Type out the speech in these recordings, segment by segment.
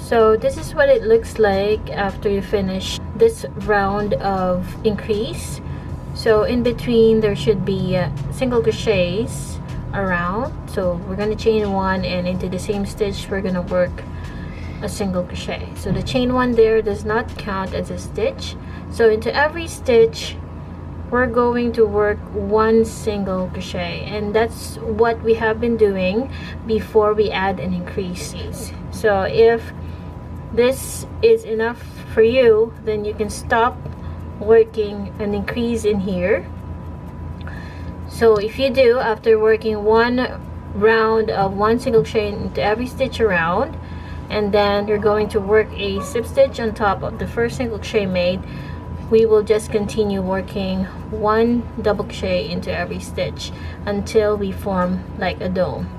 So this is what it looks like after you finish this round of increase. So in between there should be single crochets around. So we're going to chain one, and into the same stitch we're going to work a single crochet. So the chain one there does not count as a stitch. So into every stitch we're going to work one single crochet, and that's what we have been doing before we add an increase. So if this is enough for you, then you can stop working an increase in here. So if you do, after working one round of one single crochet into every stitch around, and then you're going to work a slip stitch on top of the first single crochet made, we will just continue working one double crochet into every stitch until we form like a dome.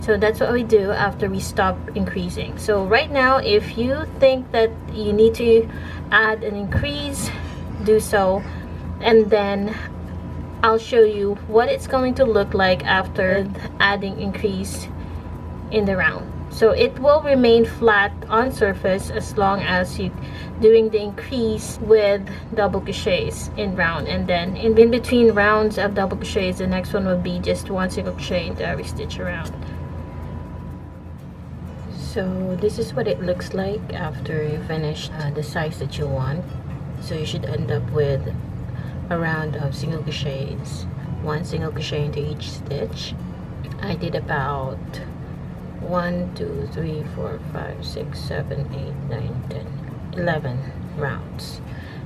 So that's what we do after we stop increasing. So right now, if you think that you need to add an increase, do so, and then I'll show you what it's going to look like after adding increase in the round. So it will remain flat on surface as long as you doing the increase with double crochets in round, and then in between rounds of double crochets, the next one will be just one single crochet into every stitch around. So this is what it looks like after you finish the size that you want. So you should end up with a round of single crochets, one single crochet into each stitch. I did about 1, 2, 3, 4, 5, 6, 7, 8, 9, 10, 11 rounds.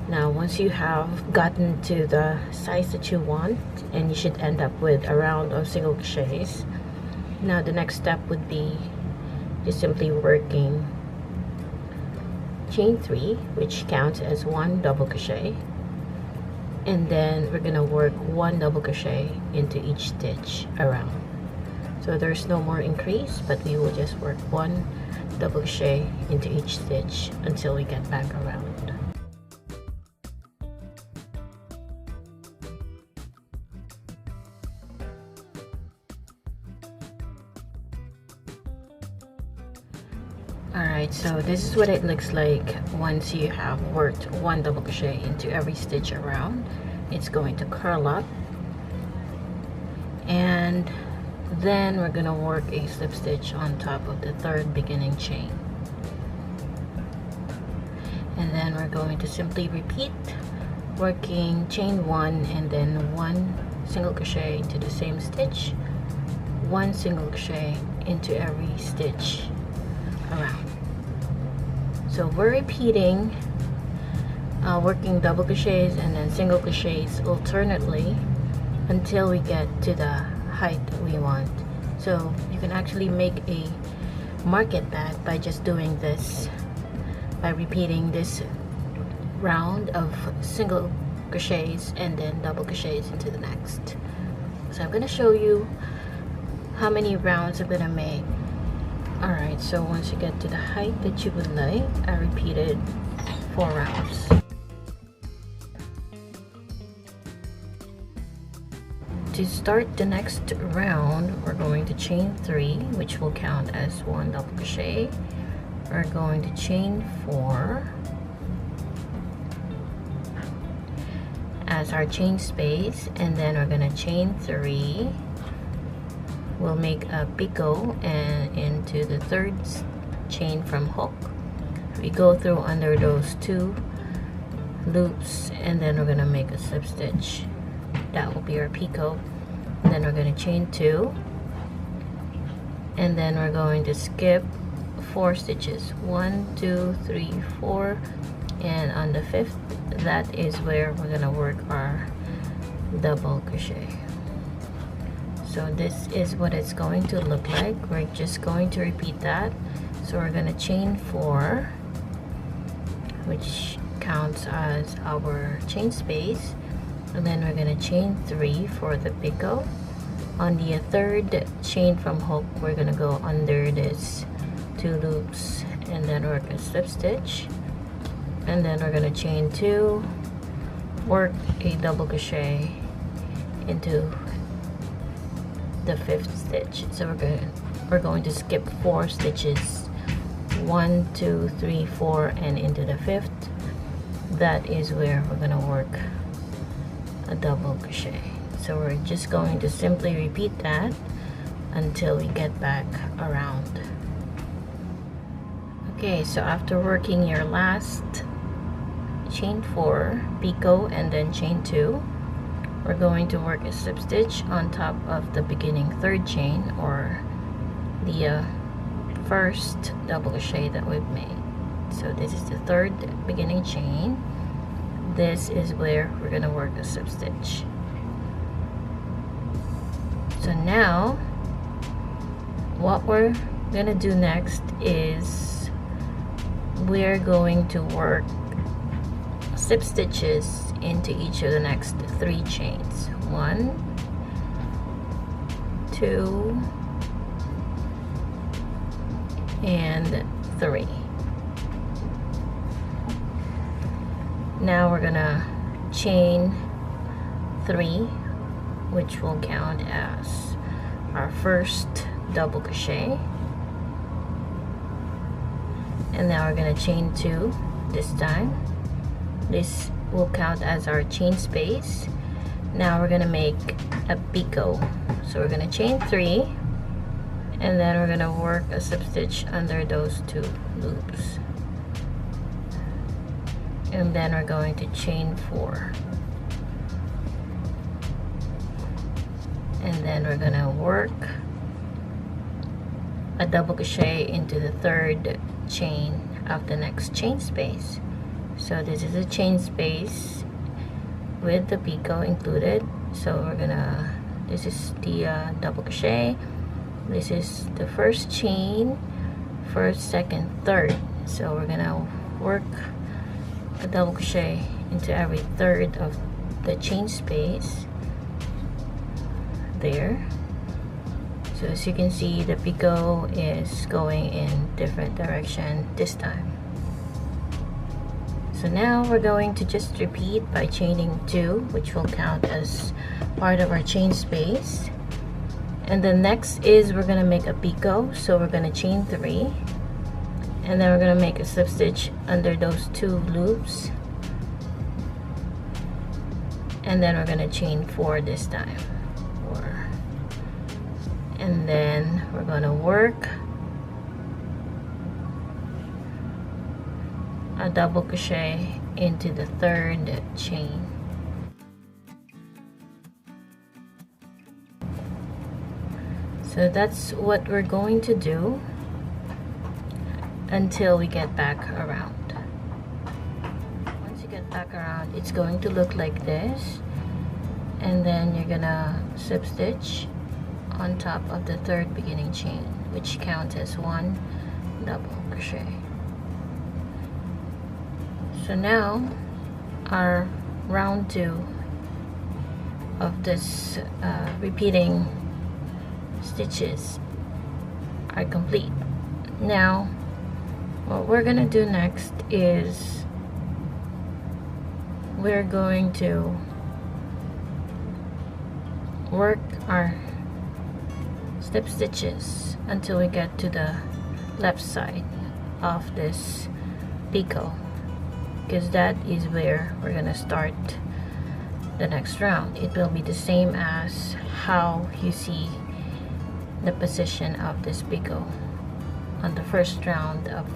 Now once you have gotten to the size that you want, and you should end up with a round of single crochets, now the next step would be just simply working chain 3, which counts as one double crochet, and then we're gonna work one double crochet into each stitch around. So there's no more increase, but we will just work one double crochet into each stitch until we get back around. Alright, so this is what it looks like once you have worked one double crochet into every stitch around. It's going to curl up, and then we're gonna work a slip stitch on top of the third beginning chain, and then we're going to simply repeat working chain 1 and then one single crochet into the same stitch, one single crochet into every stitch around. So we're repeating working double crochets and then single crochets alternately until we get to the height we want. So you can actually make a market bag by just doing this, by repeating this round of single crochets and then double crochets into the next. So I'm going to show you how many rounds I'm going to make. Alright, so once you get to the height that you would like, I repeated 4 rounds. To start the next round, we're going to chain 3, which will count as one double crochet. We're going to chain 4 as our chain space, and then we're going to chain 3. We'll make a picot and into the third chain from hook. We go through under those 2 loops, and then we're going to make a slip stitch. That will be our picot. And then we're going to chain 2, and then we're going to skip 4 stitches, 1, 2, 3, 4, and on the 5th, that is where we're going to work our double crochet. So this is what it's going to look like. We're just going to repeat that. So we're going to chain 4, which counts as our chain space, and then we're going to chain 3 for the picot. On the third chain from hook, we're going to go under this 2 loops and then work a slip stitch, and then we're going to chain 2, work a double crochet into the 5th stitch. So we're going to skip 4 stitches, 1, 2, 3, 4, and into the 5th, that is where we're gonna work a double crochet. So we're just going to simply repeat that until we get back around. Okay, so after working your last chain 4, picot, and then chain 2, we're going to work a slip stitch on top of the beginning 3rd chain, or the first double crochet that we've made. So this is the 3rd beginning chain. This is where we're gonna work a slip stitch. So now what we're gonna do next is we're going to work slip stitches into each of the next 3 chains. 1, 2, and 3. Now we're gonna chain 3, which will count as our first double crochet, and now we're gonna chain 2 this time. This will count as our chain space. Now we're gonna make a picot. So we're gonna chain 3, and then we're gonna work a slip stitch under those 2 loops, and then we're going to chain 4, and then we're gonna work a double crochet into the 3rd chain of the next chain space. So this is a chain space with the picot included. So we're gonna, this is the double crochet, this is the 1st chain, 1st, 2nd, 3rd. So we're gonna work a double crochet into every 3rd of the chain space there. So as you can see, the picot is going in different direction this time. So now we're going to just repeat by chaining 2, which will count as part of our chain space. And the next is we're gonna make a picot. So we're gonna chain 3, and then we're gonna make a slip stitch under those 2 loops, and then we're gonna chain 4 this time. 4. And then we're gonna work a double crochet into the 3rd chain. So that's what we're going to do until we get back around. Once you get back around, it's going to look like this, and then you're gonna slip stitch on top of the 3rd beginning chain, which counts as 1 double crochet. So now our round 2 of this repeating stitches are complete. Now what we're gonna do next is we're going to work our slip stitches until we get to the left side of this picot, because that is where we're gonna start the next round. It will be the same as how you see the position of this picot on the first round of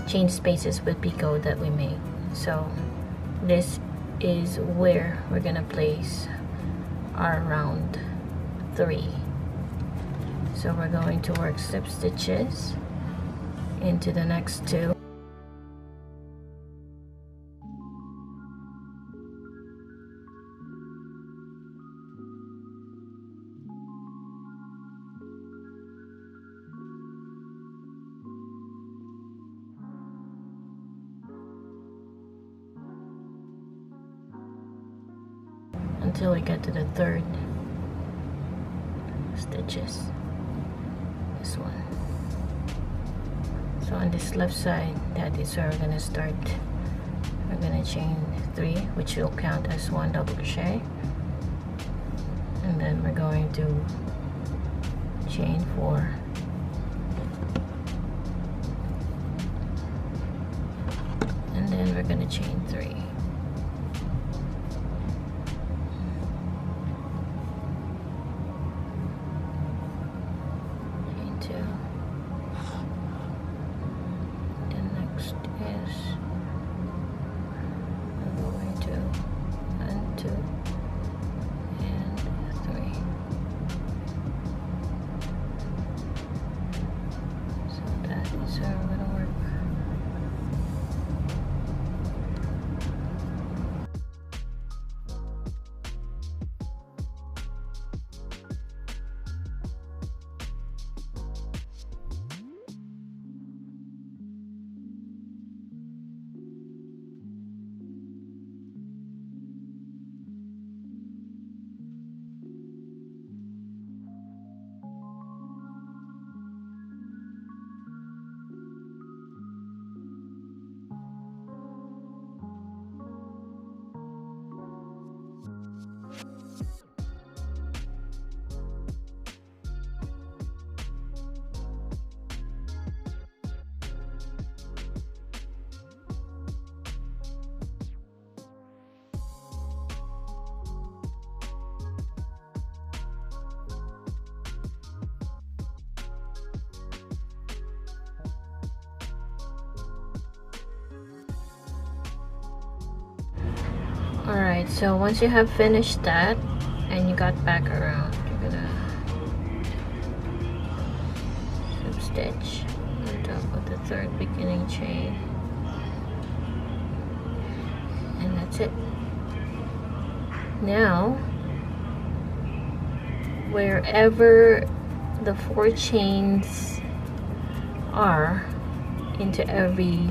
chain spaces with picot that we made. So this is where we're gonna place our round 3. So we're going to work slip stitches into the next 2. Until we get to the 3rd stitches, this one. So on this left side, that is where we're gonna start. We're gonna chain 3, which will count as 1 double crochet, and then we're going to chain 4, going to chain 3. Chain 2. The next is we're going to 1, 2, and 3. So that is how we're going to work. Alright, so once you have finished that and you got back around, you're gonna slip stitch on top of the 3rd beginning chain, and that's it. Now, wherever the 4 chains are into every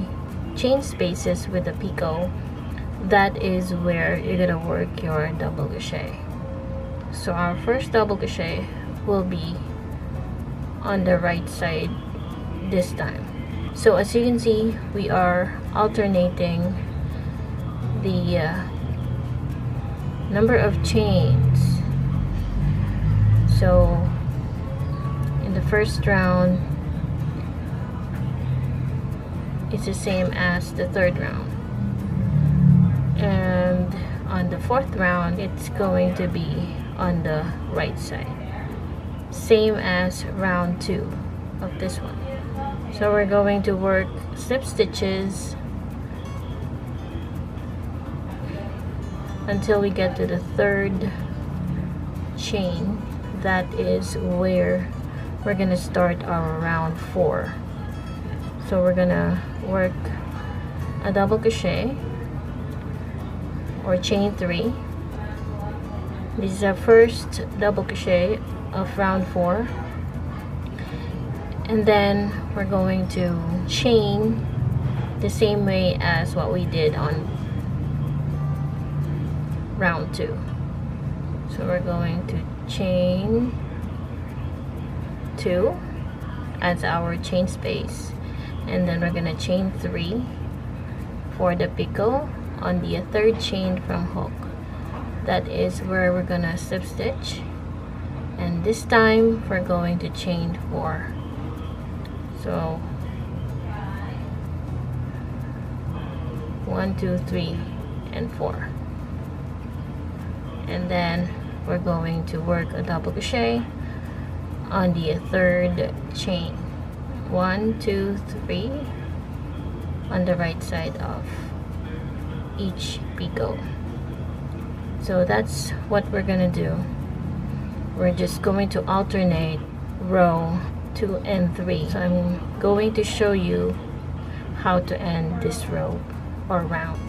chain spaces with the picot, that is where you're gonna work your double crochet. So our first double crochet will be on the right side this time. So as you can see, we are alternating the number of chains. So in the first round, it's the same as the 3rd round. And on the 4th round, it's going to be on the right side, same as round 2 of this one. So we're going to work slip stitches until we get to the 3rd chain. That is where we're gonna start our round 4. So we're gonna work a double crochet or chain 3. This is our first double crochet of round 4, and then we're going to chain the same way as what we did on round 2. So we're going to chain 2 as our chain space, and then we're gonna chain 3 for the picot on the 3rd chain from hook. That is where we're gonna slip stitch, and this time we're going to chain 4. So 1, 2, 3, and 4, and then we're going to work a double crochet on the 3rd chain. 1, 2, 3 on the right side of each picot. So that's what we're gonna do. We're just going to alternate row 2 and 3. So I'm going to show you how to end this row or round.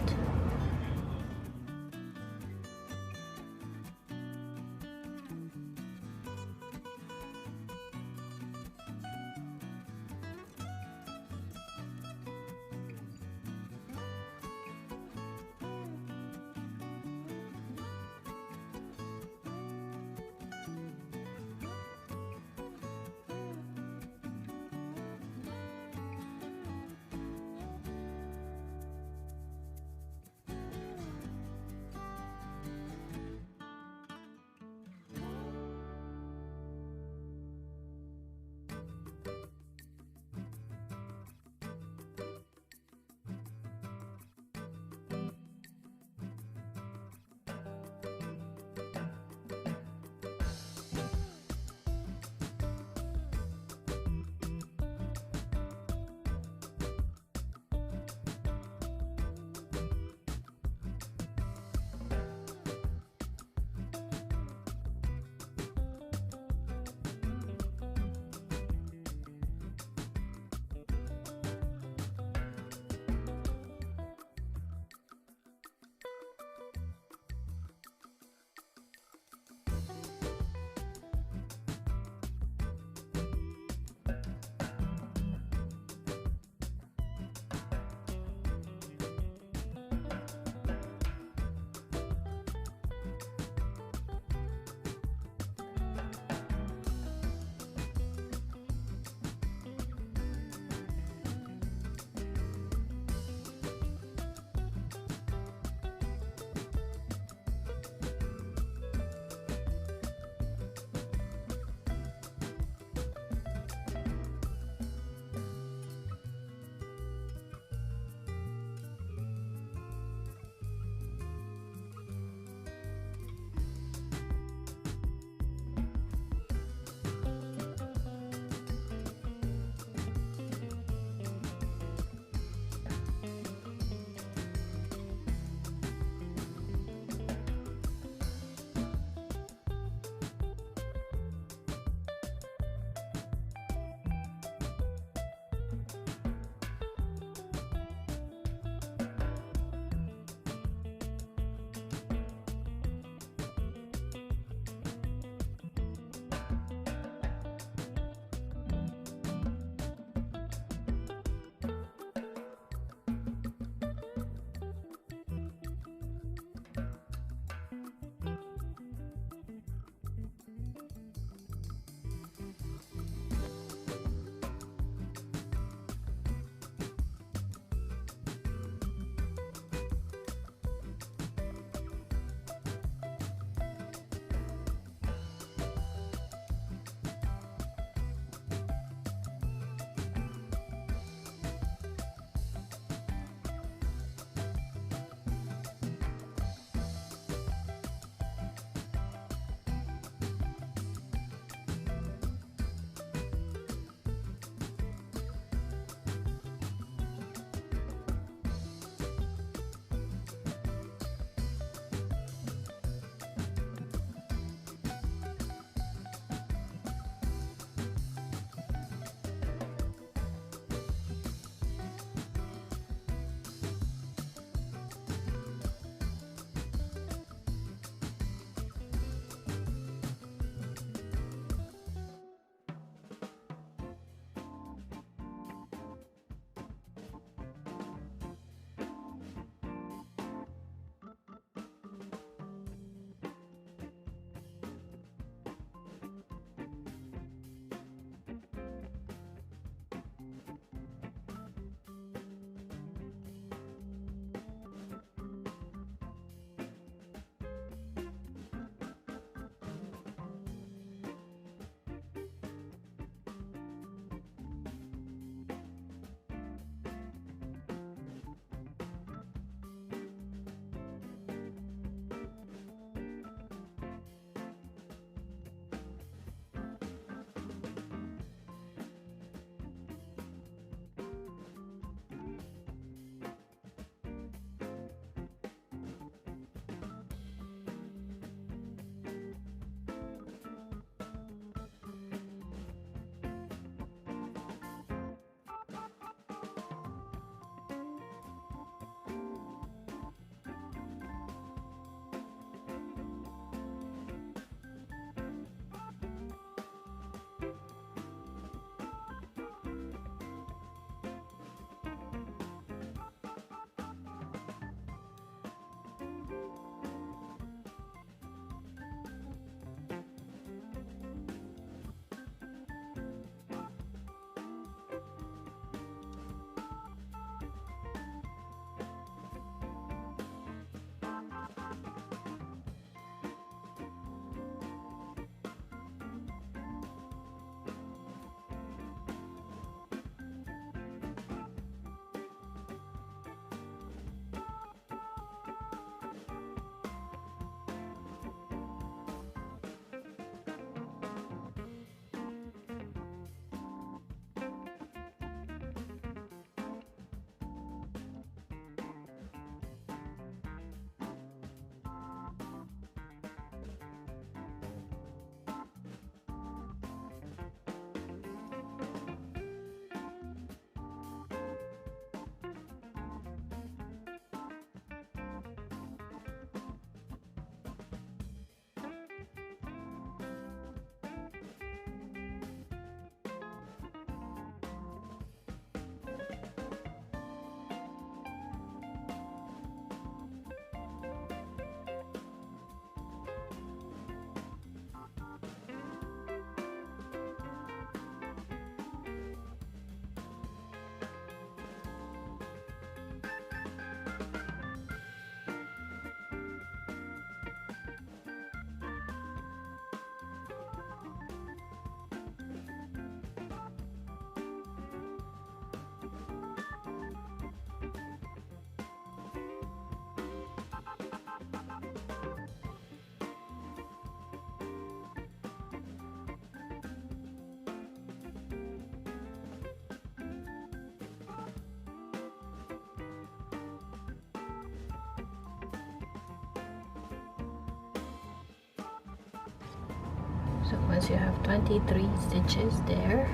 So once you have 23 stitches there,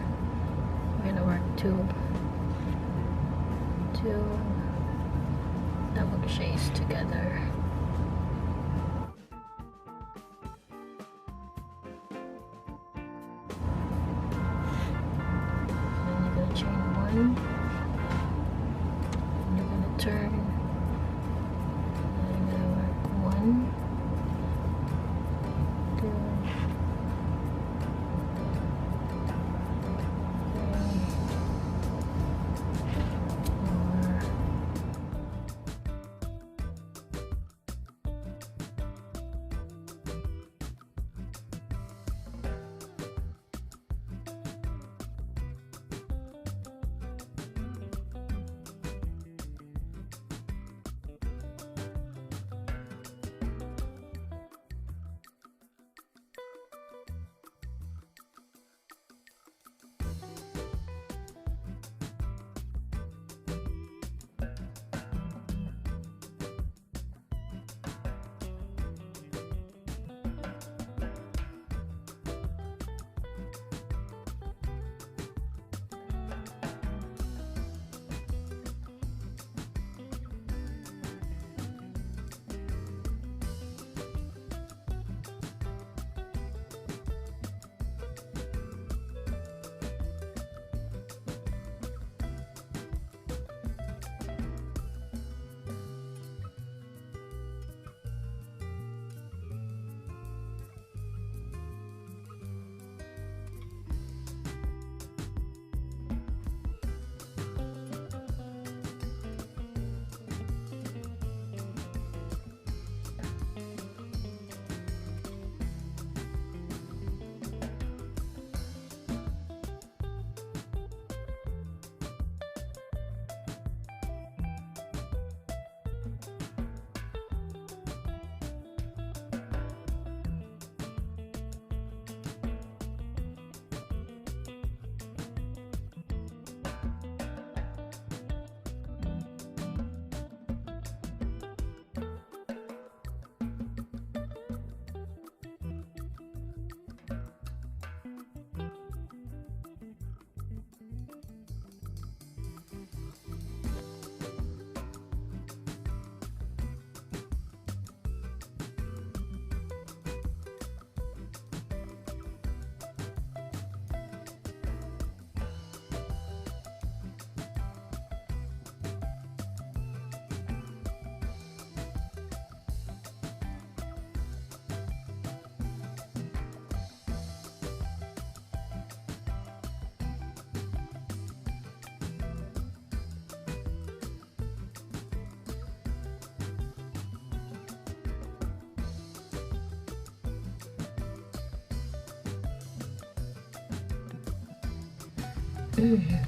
we're gonna work two double crochets together. Then you're gonna chain one, and you're gonna turn, and you're gonna work one, two,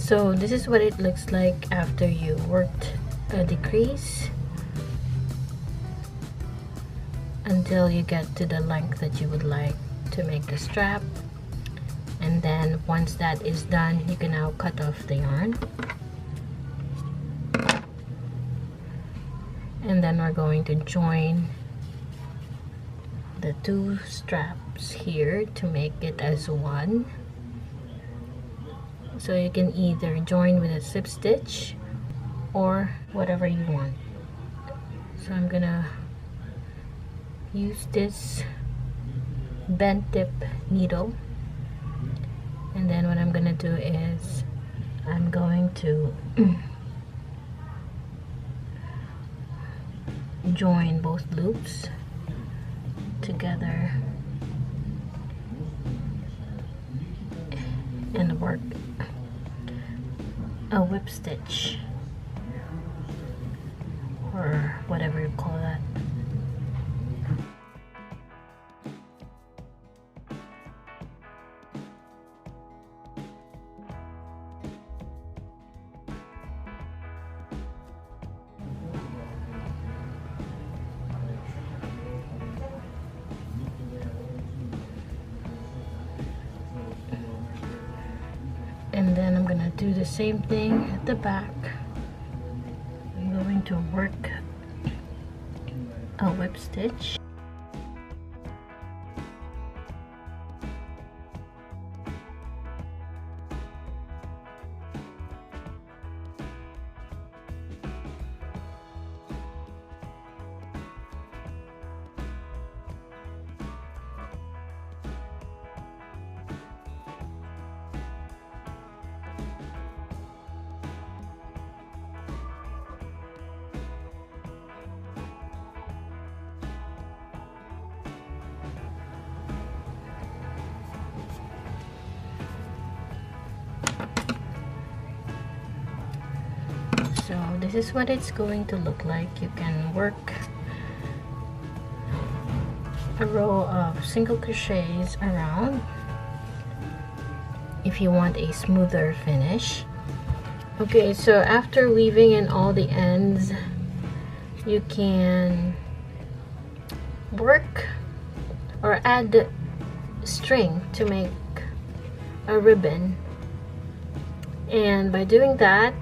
so this is what it looks like after you worked a decrease until you get to the length that you would like to make the strap. And then once that is done, you can now cut off the yarn, and then we're going to join the two straps here to make it as one. So you can either join with a slip stitch or whatever you want. So I'm gonna use this bent tip needle, and then what I'm gonna do is I'm going to join both loops together and work a whip stitch, or whatever you call that. And then I'm gonna do the same thing at the back. I'm going to work a whip stitch, this is what it's going to look like. You can work a row of single crochets around if you want a smoother finish. Okay, so after weaving in all the ends, you can work or add string to make a ribbon, and by doing that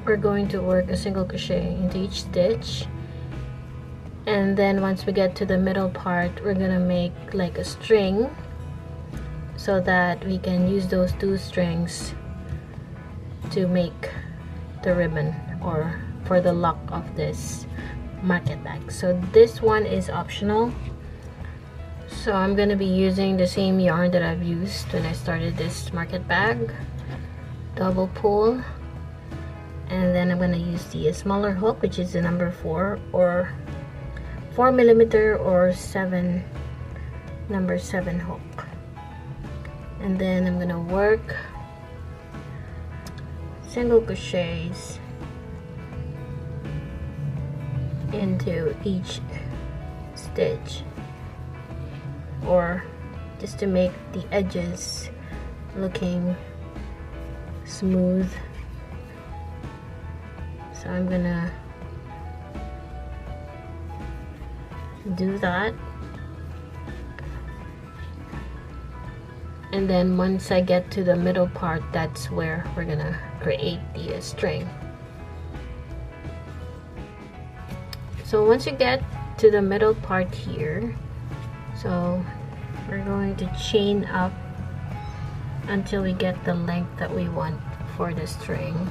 we're going to work a single crochet into each stitch, and then once we get to the middle part we're gonna make like a string so that we can use those two strings to make the ribbon or for the lock of this market bag. So this one is optional. So I'm going to be using the same yarn that I've used when I started this market bag, double pull, and then I'm going to use the smaller hook, which is the number 4 or 4mm or number 7 hook, and then I'm going to work single crochets into each stitch, or just to make the edges looking smooth. So I'm gonna do that, and then once I get to the middle part, that's where we're gonna create the string. So once you get to the middle part here, so we're going to chain up until we get the length that we want for the string.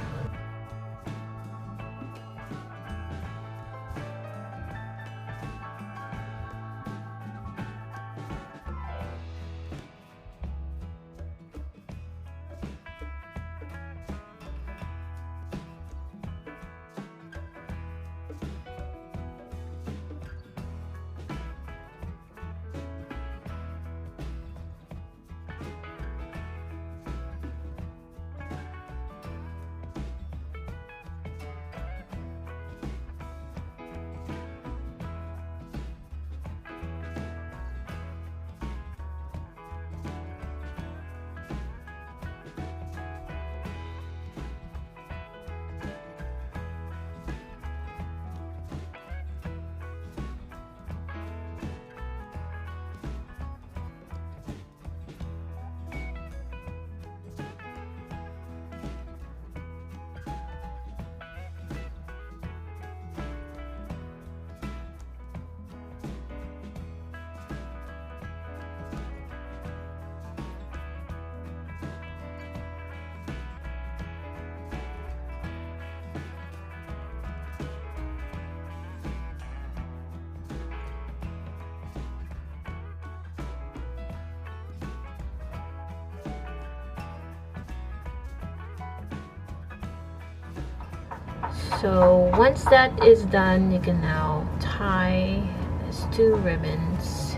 So once that is done, you can now tie these 2 ribbons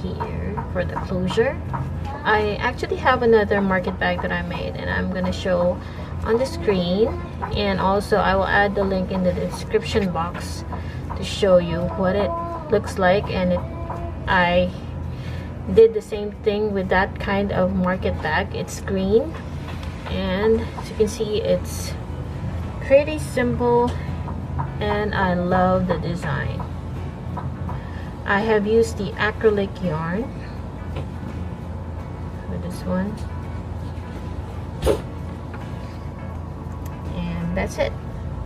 here for the closure. I actually have another market bag that I made, and I'm gonna show on the screen, and also I will add the link in the description box to show you what it looks like. And I did the same thing with that kind of market bag. It's green, and as you can see, it's pretty simple, and I love the design. I have used the acrylic yarn for this one, and that's it.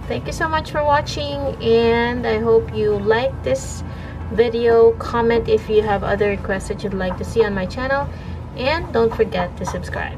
Thank you so much for watching, and I hope you like this video. Comment if you have other requests that you'd like to see on my channel, and don't forget to subscribe.